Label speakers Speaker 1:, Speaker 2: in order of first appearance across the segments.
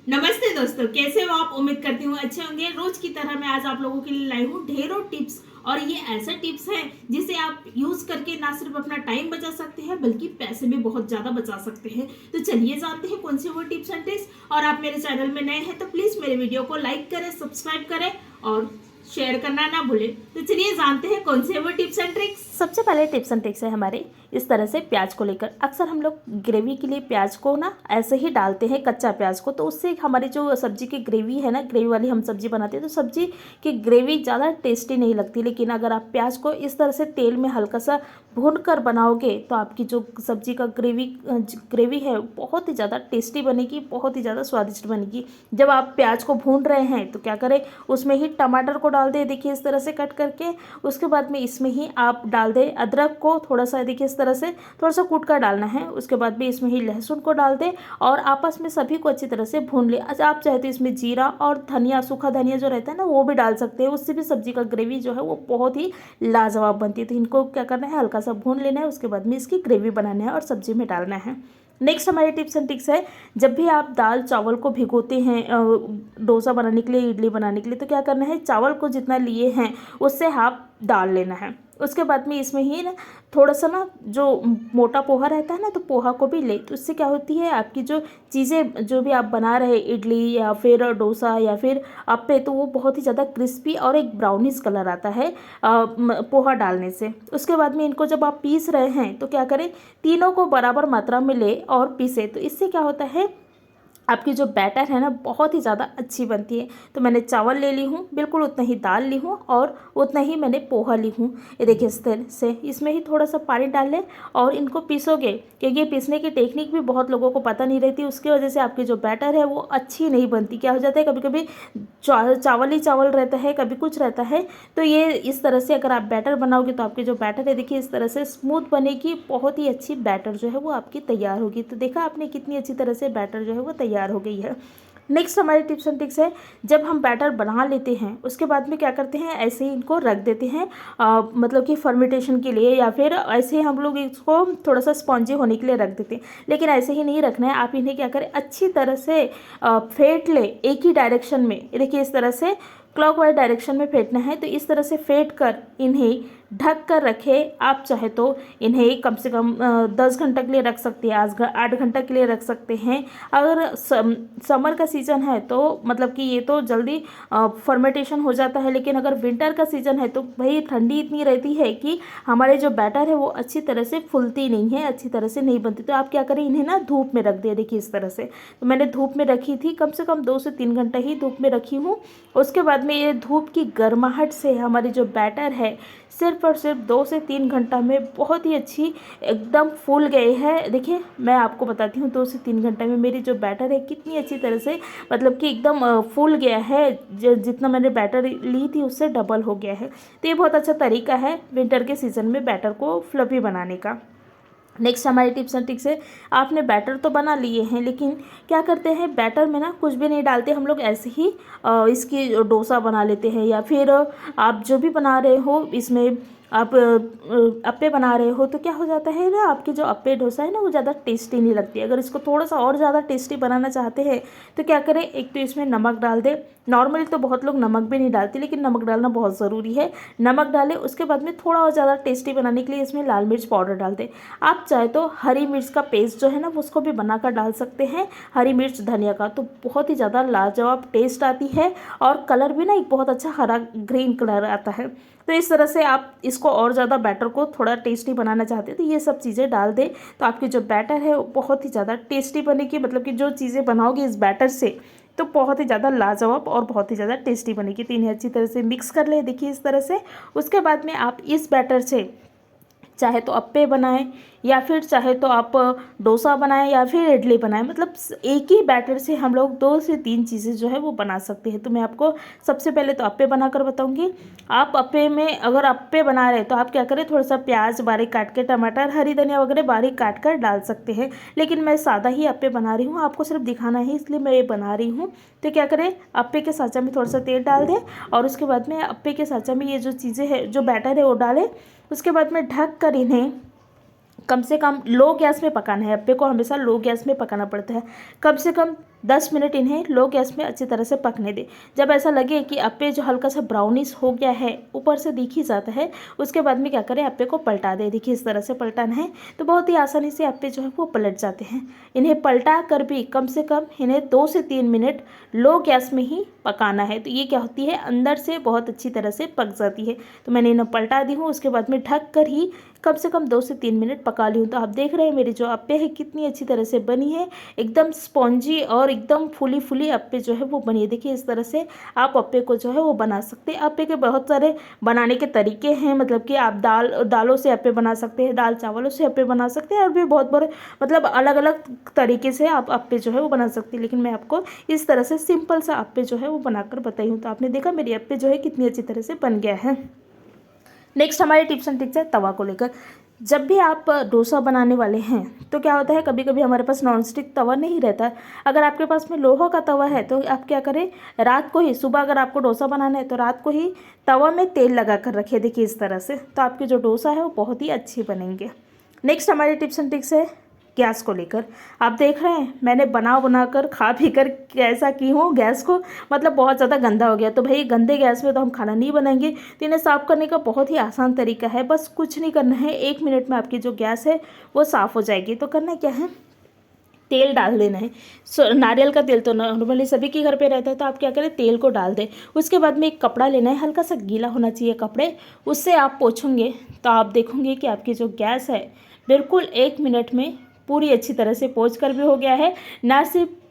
Speaker 1: नमस्ते दोस्तों, कैसे हो आप। उम्मीद करती हूँ अच्छे होंगे। रोज की तरह मैं आज आप लोगों के लिए लाई हूँ ढेरों टिप्स। और ये ऐसे टिप्स हैं जिसे आप यूज करके ना सिर्फ अपना टाइम बचा सकते हैं बल्कि पैसे भी बहुत ज्यादा बचा सकते हैं। तो चलिए जानते हैं कौन सी वो टिप्स एंड ट्रिक्स। और आप मेरे चैनल में नए हैं तो प्लीज मेरे वीडियो को लाइक करें, सब्सक्राइब करें और शेयर करना ना भूलें। तो चलिए जानते हैं कौन से वो टिप्स एंड ट्रिक्स।
Speaker 2: सबसे पहले टिप्स एंड ट्रिक्स है हमारे इस तरह से प्याज को लेकर। अक्सर हम लोग ग्रेवी के लिए प्याज को ना ऐसे ही डालते हैं, कच्चा प्याज को, तो उससे हमारी जो सब्जी की ग्रेवी है ना, ग्रेवी वाली हम सब्जी बनाते हैं तो सब्जी की ग्रेवी ज़्यादा टेस्टी नहीं लगती। लेकिन अगर आप प्याज को इस तरह से तेल में हल्का सा भून कर बनाओगे तो आपकी जो सब्जी का ग्रेवी है बहुत ही ज़्यादा टेस्टी बनेगी, बहुत ही ज़्यादा स्वादिष्ट बनेगी। जब आप प्याज को भून रहे हैं तो क्या करें, उसमें ही टमाटर को डाल दें, देखिए इस तरह से कट करके। उसके बाद में इसमें ही आप डाल दें अदरक को, थोड़ा सा देखिए इस तरह से थोड़ा सा कूट कर डालना है। उसके बाद भी इसमें ही लहसुन को डाल दें और आपस में सभी को अच्छी तरह से भून ले। अच्छा, आप चाहे तो इसमें जीरा और धनिया, सूखा धनिया जो रहता है ना, वो भी डाल सकते हैं। उससे भी सब्जी का ग्रेवी जो है वो बहुत ही लाजवाब बनती है। तो इनको क्या करना है, हल्का सा भून लेना है। उसके बाद में इसकी ग्रेवी बनाना है और सब्जी में डालना है। नेक्स्ट हमारे टिप्स एंड ट्रिक्स है, जब भी आप दाल चावल को भिगोते हैं डोसा बनाने के लिए, इडली बनाने के लिए, तो क्या करना है, चावल को जितना लिए हैं उससे हाफ डाल लेना है। उसके बाद में इसमें ही ना थोड़ा सा ना जो मोटा पोहा रहता है ना, तो पोहा को भी ले। तो इससे क्या होती है, आपकी जो चीज़ें जो भी आप बना रहे, इडली या फिर डोसा या फिर अप्पे, तो वो बहुत ही ज़्यादा क्रिस्पी और एक ब्राउनिश कलर आता है पोहा डालने से। उसके बाद में इनको जब आप पीस रहे हैं तो क्या करें, तीनों को बराबर मात्रा में ले और पीसे। तो इससे क्या होता है, आपकी जो बैटर है ना बहुत ही ज़्यादा अच्छी बनती है। तो मैंने चावल ले ली हूँ, बिल्कुल उतना ही दाल ली हूँ और उतना ही मैंने पोहा ली हूँ। ये देखिए इस तरह से इसमें ही थोड़ा सा पानी डाल लें और इनको पीसोगे, क्योंकि ये पीसने की टेक्निक भी बहुत लोगों को पता नहीं रहती। उसकी वजह से आपकी जो बैटर है वो अच्छी नहीं बनती। क्या हो जाता है, कभी कभी चावल ही चावल रहता है, कभी कुछ रहता है। तो ये इस तरह से अगर आप बैटर बनाओगे तो आपकी जो बैटर है देखिए इस तरह से स्मूथ बनेगी, बहुत ही अच्छी बैटर जो है वो आपकी तैयार होगी। तो देखा आपने कितनी अच्छी तरह से बैटर जो है वो तैयार हो गई है। नेक्स्ट हमारे टिप्स एंड ट्रिक्स है, जब हम बैटर बना लेते हैं उसके बाद में क्या करते हैं, ऐसे ही इनको रख देते हैं मतलब कि फर्मेंटेशन के लिए, या फिर ऐसे ही हम लोग इसको थोड़ा सा स्पॉन्जी होने के लिए रख देते हैं। लेकिन ऐसे ही नहीं रखना है, आप इन्हें क्या करें, अच्छी तरह से फेंट ले एक ही डायरेक्शन में। देखिए इस तरह से क्लॉकवाइज डायरेक्शन में फेंटना है। तो इस तरह से फेंट कर इन्हें ढक कर रखें। आप चाहे तो इन्हें कम से कम 10 घंटे के लिए रख सकते हैं, 8 घंटे के लिए रख सकते हैं। अगर समर का सीज़न है तो मतलब कि ये तो जल्दी फर्मेंटेशन हो जाता है। लेकिन अगर विंटर का सीज़न है तो भाई ठंडी इतनी रहती है कि हमारे जो बैटर है वो अच्छी तरह से फूलती नहीं है, अच्छी तरह से नहीं बनती। तो आप क्या करें, इन्हें ना धूप में रख दिया, देखिए इस तरह से। तो मैंने धूप में रखी थी, कम से कम 2 से 3 घंटे ही धूप में रखी हूँ। उसके बाद में ये धूप की गर्माहट से हमारी जो बैटर है सिर्फ और सिर्फ 2 से 3 घंटा में बहुत ही अच्छी एकदम फूल गए हैं। देखिए मैं आपको बताती हूँ 2 से 3 घंटे में मेरी जो बैटर है कितनी अच्छी तरह से मतलब कि एकदम फूल गया है। जितना मैंने बैटर ली थी उससे डबल हो गया है। तो ये बहुत अच्छा तरीका है विंटर के सीज़न में बैटर को फ्लफी बनाने का। नेक्स्ट हमारी टिप्स एंड ट्रिक्स है, आपने बैटर तो बना लिए हैं लेकिन क्या करते हैं, बैटर में ना कुछ भी नहीं डालते हम लोग, ऐसे ही इसकी डोसा बना लेते हैं। या फिर आप जो भी बना रहे हो इसमें आप अप्पे बना रहे हो, तो क्या हो जाता है ना, आपकी जो अप्पे डोसा है ना वो ज़्यादा टेस्टी नहीं लगती। अगर इसको थोड़ा सा और ज़्यादा टेस्टी बनाना चाहते हैं तो क्या करें, एक तो इसमें नमक डाल दें। नॉर्मली तो बहुत लोग नमक भी नहीं डालते लेकिन नमक डालना बहुत ज़रूरी है। नमक डालें, उसके बाद में थोड़ा और ज़्यादा टेस्टी बनाने के लिए इसमें लाल मिर्च पाउडर डाल दें। आप चाहे तो हरी मिर्च का पेस्ट जो है ना उसको भी बनाकर डाल सकते हैं, हरी मिर्च धनिया का, तो बहुत ही ज़्यादा लाजवाब टेस्ट आती है। और कलर भी ना एक बहुत अच्छा हरा ग्रीन कलर आता है। तो इस तरह से आप इसको और ज़्यादा बैटर को थोड़ा टेस्टी बनाना चाहते हैं तो ये सब चीज़ें डाल दें, तो आपकी जो बैटर है वो बहुत ही ज़्यादा टेस्टी बनेगी। मतलब कि जो चीज़ें बनाओगे इस बैटर से तो बहुत ही ज़्यादा लाजवाब और बहुत ही ज़्यादा टेस्टी बनेगी। तो इन्हें अच्छी तरह से मिक्स कर लें, देखिए इस तरह से। उसके बाद में आप इस बैटर से चाहे तो अप्पे बनाएं या फिर चाहे तो आप डोसा बनाएं या फिर इडली बनाएं, मतलब एक ही बैटर से हम लोग 2 से 3 चीज़ें जो है वो बना सकते हैं। तो मैं आपको सबसे पहले तो अप्पे बनाकर बताऊंगी। आप अप्पे में अगर अप्पे बना रहे हैं तो आप क्या करें, थोड़ा सा प्याज बारीक काट के, टमाटर, हरी धनिया वगैरह बारीक काट कर डाल सकते हैं। लेकिन मैं सादा ही अप्पे बना रही हूँ, आपको सिर्फ दिखाना है इसलिए मैं ये बना रही हूँ। तो क्या करें, अप्पे के साँचा में थोड़ा सा तेल डाल दें और उसके बाद में अप्पे के साँचा में ये जो चीज़ें हैं, जो बैटर है वो डालें। उसके बाद में ढक कर इन्हें कम से कम लो गैस में पकाना है। अप्पे को हमेशा लो गैस में पकाना पड़ता है। कम से कम 10 मिनट इन्हें लो गैस में अच्छी तरह से पकने दें। जब ऐसा लगे कि अप्पे जो हल्का सा ब्राउनिश हो गया है, ऊपर से दिख ही जाता है, उसके बाद में क्या करें, अप्पे को पलटा दें। देखिए इस तरह से पलटाना है तो बहुत ही आसानी से अप्पे जो है वो पलट जाते हैं। इन्हें पलटा कर भी कम से कम इन्हें 2 से 3 मिनट लो गैस में ही पकाना है। तो ये क्या होती है, अंदर से बहुत अच्छी तरह से पक जाती है। तो मैंने इन्हें पलटा दी हूँ, उसके बाद में ढक कर ही कम से कम 2 से 3 मिनट पका ली हूँ। तो आप देख रहे हैं मेरी जो अप्पे है कितनी अच्छी तरह से बनी है, एकदम स्पॉन्जी और एकदम फूली फूली अप्पे जो है वो बनी है। देखिए इस तरह से आप अप्पे को जो है वो बना सकते हैं। अप्पे के बहुत सारे बनाने के तरीके हैं, मतलब कि आप दालों से अप्पे बना सकते हैं, दाल चावलों से अप्पे बना सकते हैं, और भी बहुत बड़े मतलब अलग अलग तरीके से आप अप्पे जो है वो बना सकते हैं। लेकिन मैं आपको इस तरह से सिंपल सा अप्पे जो है वो बनाकर बताई हूँ। तो आपने देखा मेरी अप्पे जो है कितनी अच्छी तरह से बन गया है। नेक्स्ट हमारे टिप्स एंड ट्रिक्स है तवा को लेकर। जब भी आप डोसा बनाने वाले हैं तो क्या होता है, कभी कभी हमारे पास नॉन स्टिक तवा नहीं रहता। अगर आपके पास में लोहा का तवा है तो आप क्या करें, रात को ही, सुबह अगर आपको डोसा बनाना है तो रात को ही तवा में तेल लगा कर रखिए। देखिए इस तरह से, तो आपके जो डोसा है वो बहुत ही अच्छी बनेंगे। नेक्स्ट हमारे टिप्स एंड ट्रिक्स है गैस को लेकर। आप देख रहे हैं मैंने बना कर खा पी कर कैसा की हूँ गैस को, मतलब बहुत ज़्यादा गंदा हो गया। तो भाई गंदे गैस में तो हम खाना नहीं बनाएंगे। तो इन्हें साफ़ करने का बहुत ही आसान तरीका है, बस कुछ नहीं करना है, 1 मिनट में आपकी जो गैस है वो साफ़ हो जाएगी। तो करना क्या है, तेल डाल देना है। नारियल का तेल तो नॉर्मली सभी के घर पे रहता है, तो आप क्या करें, तेल को डाल दें। उसके बाद में एक कपड़ा लेना है, हल्का सा गीला होना चाहिए कपड़े, उससे आप पोंछेंगे तो आप देखोगे कि आपकी जो गैस है बिल्कुल 1 मिनट में पूरी अच्छी तरह से पोंछ कर भी हो गया है। ना सिर्फ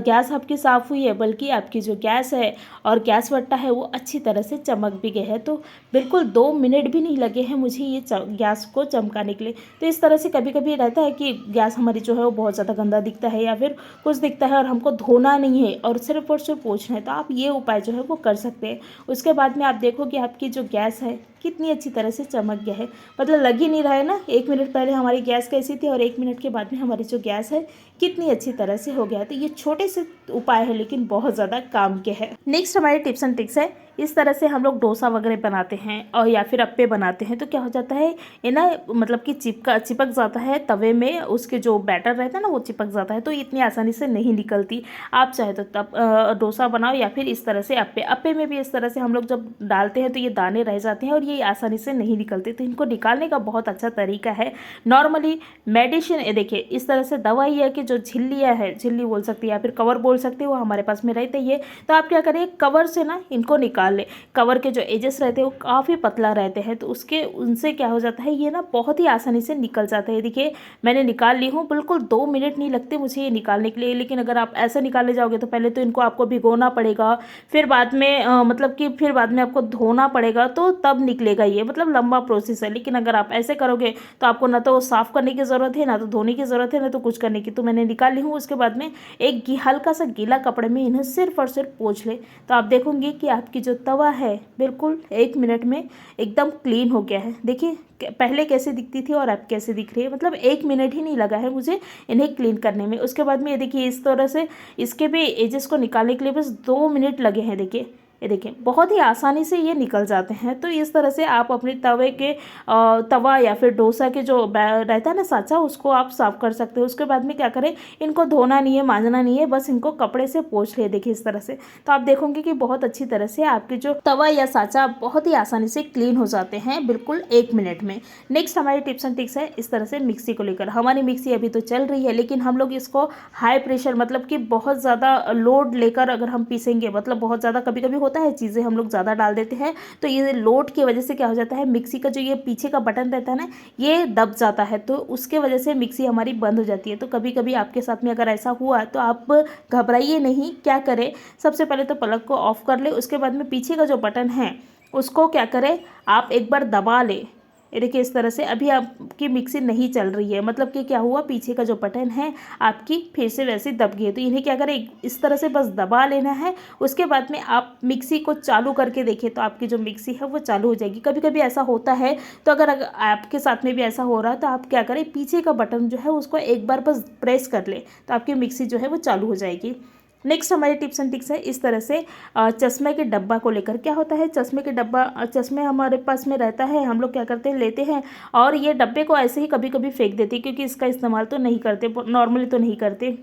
Speaker 2: गैस आपकी साफ़ हुई है, बल्कि आपकी जो गैस है और गैस वट्टा है वो अच्छी तरह से चमक भी गए हैं। तो बिल्कुल 2 मिनट भी नहीं लगे हैं मुझे ये गैस को चमकाने के लिए। तो इस तरह से कभी कभी रहता है कि गैस हमारी जो है वो बहुत ज़्यादा गंदा दिखता है या फिर कुछ दिखता है और हमको धोना नहीं है और सिर्फ पोंछना है, तो आप ये उपाय जो है वो कर सकते हैं। उसके बाद में आप देखो कि आपकी जो गैस है कितनी अच्छी तरह से चमक गया है, मतलब लग ही नहीं रहा है ना 1 मिनट पहले हमारी गैस कैसी थी और 1 मिनट के बाद में हमारी जो गैस है कितनी अच्छी तरह से हो गया। तो ये छोटे से उपाय है लेकिन बहुत ज़्यादा काम के हैं। नेक्स्ट हमारे टिप्स एंड ट्रिक्स है, इस तरह से हम लोग डोसा वगैरह बनाते हैं और या फिर अप्पे बनाते हैं तो क्या हो जाता है, ये ना मतलब कि चिपक जाता है तवे में, उसके जो बैटर रहता है ना वो चिपक जाता है, तो इतनी आसानी से नहीं निकलती। आप चाहे तो तब डोसा बनाओ या फिर इस तरह से अप्पे में भी इस तरह से हम लोग जब डालते हैं तो ये दाने रह जाते हैं और ये आसानी से नहीं निकलते। तो इनको निकालने का बहुत अच्छा तरीका है। नॉर्मली मेडिसिन, ये देखिए इस तरह से दवाई है कि जो झिल्लियाँ है, झिल्ली बोल सकती है या फिर कवर बोल सकते हो, वो हमारे पास में रहते ही है। तो आप क्या करें, कवर से ना इनको निकाल ले। कवर के जो एजेस रहते हैं वो काफ़ी पतला रहते हैं, तो उनसे क्या हो जाता है, ये ना बहुत ही आसानी से निकल जाता है। देखिए मैंने निकाल ली हूँ, बिल्कुल 2 मिनट नहीं लगते मुझे ये निकालने के लिए। लेकिन अगर आप ऐसे निकालने जाओगे तो पहले तो इनको आपको भिगोना पड़ेगा, फिर बाद में मतलब कि फिर बाद में आपको धोना पड़ेगा, तो तब निकलेगा ये, मतलब लंबा प्रोसेस है। लेकिन अगर आप ऐसे करोगे तो आपको ना तो साफ़ करने की ज़रूरत है, ना तो धोने की ज़रूरत है, ना तो कुछ करने की। तो मैंने निकाल ली हूँ। उसके बाद में एक हल्का सा गीला कपड़े में इन्हें सिर्फ और सिर्फ पोंछ ले, तो आप देखोगे कि आपकी जो तवा है बिल्कुल 1 मिनट में एकदम क्लीन हो गया है। देखिए पहले कैसे दिखती थी और अब कैसे दिख रही है, मतलब 1 मिनट ही नहीं लगा है मुझे इन्हें क्लीन करने में। उसके बाद में ये देखिए इस तरह से इसके भी एजेस को निकालने के लिए बस 2 मिनट लगे हैं। देखिए ये देखिए बहुत ही आसानी से ये निकल जाते हैं। तो इस तरह से आप अपने तवा या फिर डोसा के जो रहता है ना साँचा, उसको आप साफ़ कर सकते हो। उसके बाद में क्या करें, इनको धोना नहीं है, मांजना नहीं है, बस इनको कपड़े से पोंछ ले। देखिए इस तरह से, तो आप देखोगे कि बहुत अच्छी तरह से आपके जो तवा या साँचा बहुत ही आसानी से क्लीन हो जाते हैं बिल्कुल 1 मिनट में। नेक्स्ट हमारी टिप्स एंड ट्रिक्स है इस तरह से मिक्सी को लेकर। हमारी मिक्सी अभी तो चल रही है, लेकिन हम लोग इसको हाई प्रेशर, मतलब कि बहुत ज़्यादा लोड लेकर अगर हम पीसेंगे, मतलब बहुत ज़्यादा कभी कभी होता है चीज़ें हम लोग ज़्यादा डाल देते हैं, तो ये लोड की वजह से क्या हो जाता है, मिक्सी का जो ये पीछे का बटन रहता है ना, ये दब जाता है, तो उसके वजह से मिक्सी हमारी बंद हो जाती है। तो कभी कभी आपके साथ में अगर ऐसा हुआ तो आप घबराइए नहीं। क्या करें, सबसे पहले तो प्लग को ऑफ कर ले। उसके बाद में पीछे का जो बटन है उसको क्या करें, आप एक बार दबा ले। ये देखिए इस तरह से अभी आपकी मिक्सी नहीं चल रही है, मतलब कि क्या हुआ, पीछे का जो बटन है आपकी फिर से वैसे दब गई है। तो इन्हें क्या करें, इस तरह से बस दबा लेना है। उसके बाद में आप मिक्सी को चालू करके देखिए तो आपकी जो मिक्सी है वो चालू हो जाएगी। कभी कभी ऐसा होता है, तो अगर आपके साथ में भी ऐसा हो रहा है तो आप क्या करें, पीछे का बटन जो है उसको एक बार बस प्रेस कर ले, तो आपकी मिक्सी जो है वो चालू हो जाएगी। नेक्स्ट हमारे टिप्स एंड ट्रिक्स है इस तरह से चश्मे के डब्बा को लेकर। क्या होता है, चश्मे हमारे पास में रहता है, हम लोग क्या करते हैं, लेते हैं और ये डब्बे को ऐसे ही कभी कभी फेंक देते हैं, क्योंकि इसका इस्तेमाल तो नहीं करते, नॉर्मली तो नहीं करते।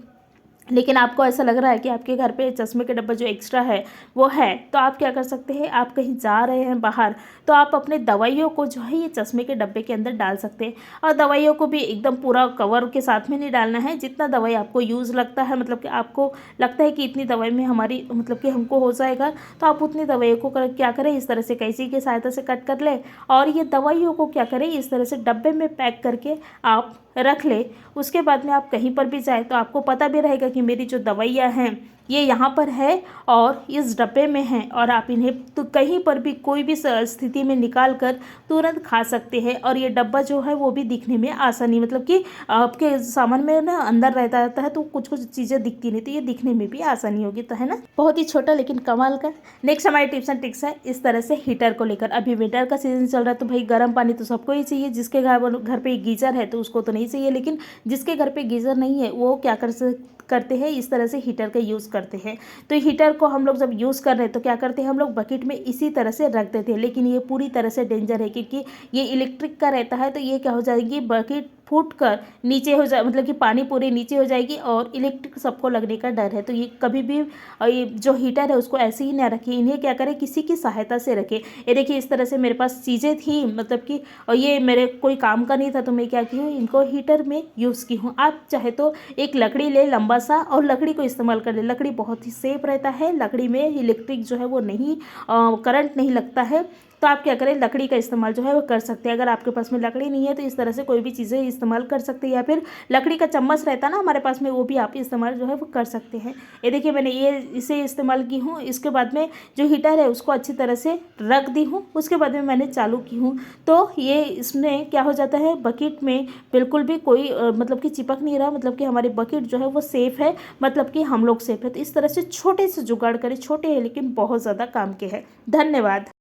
Speaker 2: लेकिन आपको ऐसा लग रहा है कि आपके घर पे चश्मे के डब्बा जो एक्स्ट्रा है वो है, तो आप क्या कर सकते हैं, आप कहीं जा रहे हैं बाहर, तो आप अपने दवाइयों को जो है ये चश्मे के डब्बे के अंदर डाल सकते हैं। और दवाइयों को भी एकदम पूरा कवर के साथ में नहीं डालना है, जितना दवाई आपको यूज़ लगता है, मतलब कि आपको लगता है कि इतनी दवाई में हमारी मतलब कि हमको हो जाएगा, तो आप उतनी दवाइयों को क्या करें, इस तरह से कैंची की सहायता से कट कर लें और ये दवाइयों को क्या करें, इस तरह से डब्बे में पैक करके आप रख ले। उसके बाद में आप कहीं पर भी जाए तो आपको पता भी रहेगा कि मेरी जो दवाइयाँ हैं ये यहाँ पर है और इस डब्बे में है, और आप इन्हें तो कहीं पर भी कोई भी स्थिति में निकाल कर तुरंत खा सकते हैं। और ये डब्बा जो है वो भी दिखने में आसानी, मतलब कि आपके सामान में ना अंदर रहता है तो कुछ कुछ चीज़ें दिखती नहीं, तो ये दिखने में भी आसानी होगी, तो है ना, बहुत ही छोटा लेकिन कमाल का। नेक्स्ट हमारे टिप्स एंड ट्रिक्स है इस तरह से हीटर को लेकर। अभी विंटर का सीजन चल रहा है तो भाई गर्म पानी तो सबको ही चाहिए, जिसके घर पे गीजर है तो उसको तो नहीं चाहिए, लेकिन जिसके घर पे गीजर नहीं है वो क्या करते हैं, इस तरह से हीटर का यूज़ करते हैं। तो हीटर को हम लोग जब यूज़ कर रहे हैं तो क्या करते हैं, हम लोग बकेट में इसी तरह से रख देते हैं, लेकिन ये पूरी तरह से डेंजर है क्योंकि ये इलेक्ट्रिक का रहता है। तो ये क्या हो जाएगी, बकेट फूट कर नीचे हो जाए, मतलब कि पानी पूरे नीचे हो जाएगी और इलेक्ट्रिक सबको लगने का डर है। तो ये कभी भी ये जो हीटर है उसको ऐसे ही ना रखिए, इन्हें क्या करें, किसी की सहायता से रखें। ये देखिए इस तरह से मेरे पास चीज़ें थी, मतलब कि ये मेरे कोई काम का नहीं था तो मैं क्या की हूँ, इनको हीटर में यूज़ की हूँ। आप चाहे तो एक लकड़ी ले लंबा सा और लकड़ी को इस्तेमाल कर ले, लकड़ी बहुत ही सेफ रहता है, लकड़ी में इलेक्ट्रिक जो है वो नहीं करंट नहीं लगता है। तो आप क्या करें, लकड़ी का इस्तेमाल जो है वो कर सकते हैं। अगर आपके पास में लकड़ी नहीं है तो इस तरह से कोई भी चीज़ें इस्तेमाल कर सकते हैं, या फिर लकड़ी का चम्मच रहता है ना हमारे पास में, वो भी आप इस्तेमाल जो है वो कर सकते हैं। ये देखिए मैंने इसे इस्तेमाल की हूँ। इसके बाद में जो हीटर है उसको अच्छी तरह से रख दी हूँ, उसके बाद में मैंने चालू की हूँ। तो ये इसमें क्या हो जाता है, बकेट में बिल्कुल भी कोई मतलब कि चिपक नहीं रहा, मतलब कि हमारी बकेट जो है वो सेफ़ है, मतलब कि हम लोग सेफ़ है। तो इस तरह से छोटे से जुगाड़ करें, छोटे हैं लेकिन बहुत ज़्यादा काम के हैं। धन्यवाद।